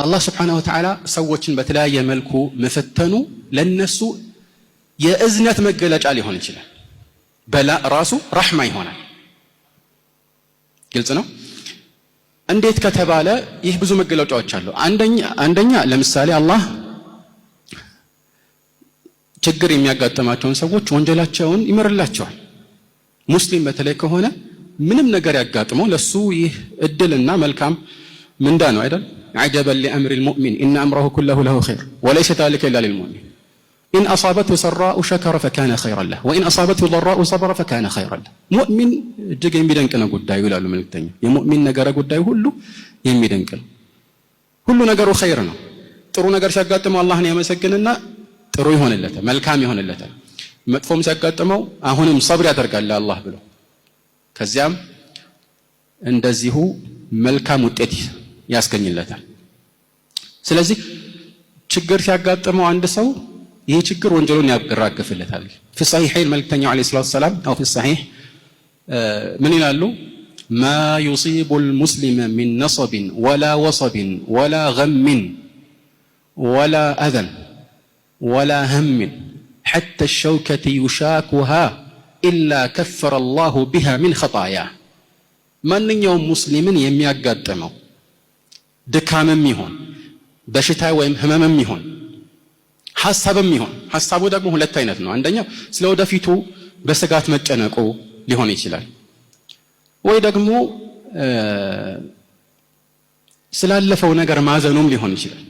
አላህ ስብሓነሁ ወተዓላ ሰዎችን በተለያየ መልኩ መፈተኑ ለነሱ የእዝነት መገለጫ ሊሆን ይችላል። በላ ራሱ ረሕማ ይሆናል። ግልጽ ነው። እንዴት ከተባለ ይህ ብዙ መገለጫዎች አሉ። አንደኛ ለምሳሌ አላህ ችግር የሚያጋጥማቸውን ሰዎች ወንጀላቸውን ይምርላቸዋል። ሙስሊም በተለይ ከሆነ ምንም ነገር ያጋጥመው ለሱ ይህ እድልና መልካም ምንዳ ነው አይደል? عجبا لأمر المؤمن إن أمره كله له خير وليس ذلك إلا للمؤمن إن أصابته سراء شكر فكان خيرا له وإن أصابته ضراء صبر فكان خيرا له مؤمن እጅግ የሚደንቅ ነው ጉዳዩ ይላሉ መልእክተኛ። የሙእሚን ነገር ጉዳዩ ሁሉ የሚደንቅ ነው። ሁሉ ነገሩ ኸይር ነው። ጥሩ ነገር ሲያጋጥመው አላህን ያመሰግንና ጥሩ ይሆንለታል፣ መልካም ይሆንለታል። መጥፎም ሲያጋጥመው አሁንም ሰብር ያደርጋል ለአላህ ብሎ ከዚያም እንደዚሁ መልካም ውጤት ያስገኝለታል። ስለዚህ ችግር ሲያጋጥመው አንድ ሰው ይህ ችግር ወንጀሉን ያራግፍለታል። في الصحيحين መልእክተኛው عليه الصلاة والسلام أو في الصحيح ምን ይላሉ? ما يصيب المسلم من نصب ولا وصب ولا غم ولا أذى ولا هم حتى الشوكة يشاكها إلا كفر الله بها من خطاياه ማንኛውም ሙስሊምን የሚያጋጥመው ድካምም ይሁን በሽታ ወይም ህመምም ይሁን ሐሳብም ይሁን ሐሳቡ ደግሞ ሁለት አይነት ነው። አንደኛው ስለ ወደፊቱ በስጋት መጨነቁ ሊሆን ይችላል፣ ወይ ደግሞ ስላለፈው ነገር ማዘኑም ሊሆን ይችላል።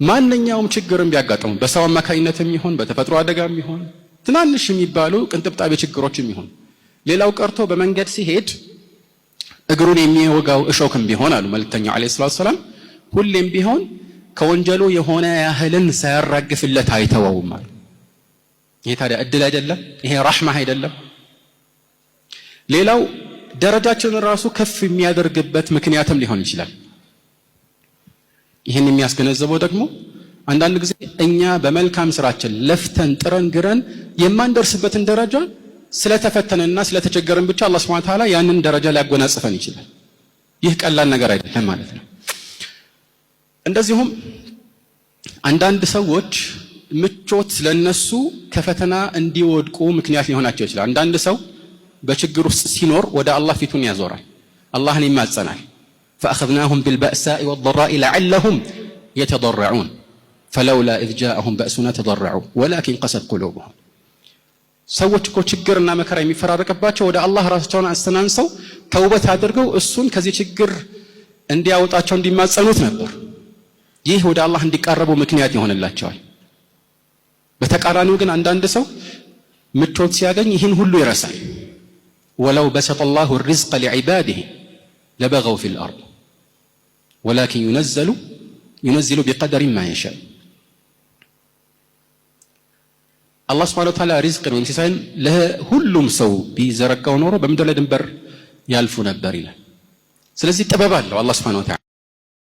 ማንኛውም ችግርም ቢያጋጥሙ በሰው አማካኝነትም ይሁን በተፈጥሮ አደጋም ይሁን ትናንሽ የሚባሉ ቅንጥብጣቢ ችግሮችም ይሁን ሌላው ቀርቶ በመንገድ ሲሄድ እግሩን የሚወጋው እሾክም ቢሆን አሉ መልእክተኛው አለይሂ ሰላቱ ሰላም ሁሌም ቢሆን ከወንጀሉ የሆነ ያህልን ሳያራግፍለት አይተወውም አሉ። ይሄ ታዲያ እድል አይደለም? ይሄ ረሕማ አይደለም? ሌላው ደረጃችንን ራሱ ከፍ የሚያደርግበት ምክንያትም ሊሆን ይችላል። ይህን የሚያስገነዘበው ደግሞ አንዳንድ ጊዜ እኛ በመልካም ስራችን ለፍተን ጥረን ግረን የማንደርስበትን ደረጃ ስለተፈተነና ስለተቸገረን ብቻ አላህ Subhanahu Wa Ta'ala ያንን ደረጃ ሊያጎናጽፈን ይችላል። ይህ ቀላል ነገር አይደለም ማለት ነው። እንደዚሁም አንዳንድ ሰዎች ምቾት ለነሱ ከፈተና እንዲወድቁ ምክንያት ሊሆናቸው ይችላል። አንዳንድ ሰው በችግር ውስጥ ሲኖር ወደ አላህ ፊቱን ያዞራል፣ አላህን ይማጸናል። فأخذناهم بالبأساء والضراء لعلهم يتضرعون فلولا إذ جاءهم بأسنا تضرعوا ولكن قست قلوبهم ሰዎች እኮ ችግርና መከራ የሚፈራረቅባቸው ወደ አላህ ራሳቸውን አስተናንሰው ተውበት አድርገው እሱን ከዚህ ችግር እንዲያወጣቸው እንዲማጸኑት ነበር። ይህ ወደ አላህ እንዲቃረቡ ምክንያት ይሆንላቸዋል። በተቃራኒው ግን አንዳንድ ሰው ምቾት ሲያገኝ ይህን ሁሉ ይረሳል። ወለው በሰጠ الله الرزق لعباده لبغوا في الأرض ولكن ينزل بقدر ما يشاء አላህ Subhanahu Wa Ta'ala ሪዝቅን ወይም ሲሳይን ለሁሉም ሰው ቢዘረጋው ኖሮ በምድር ላይ ድንበር ያልፉ ነበር ይላል። ስለዚህ ጥበብ አለው አላህ Subhanahu Wa Ta'ala።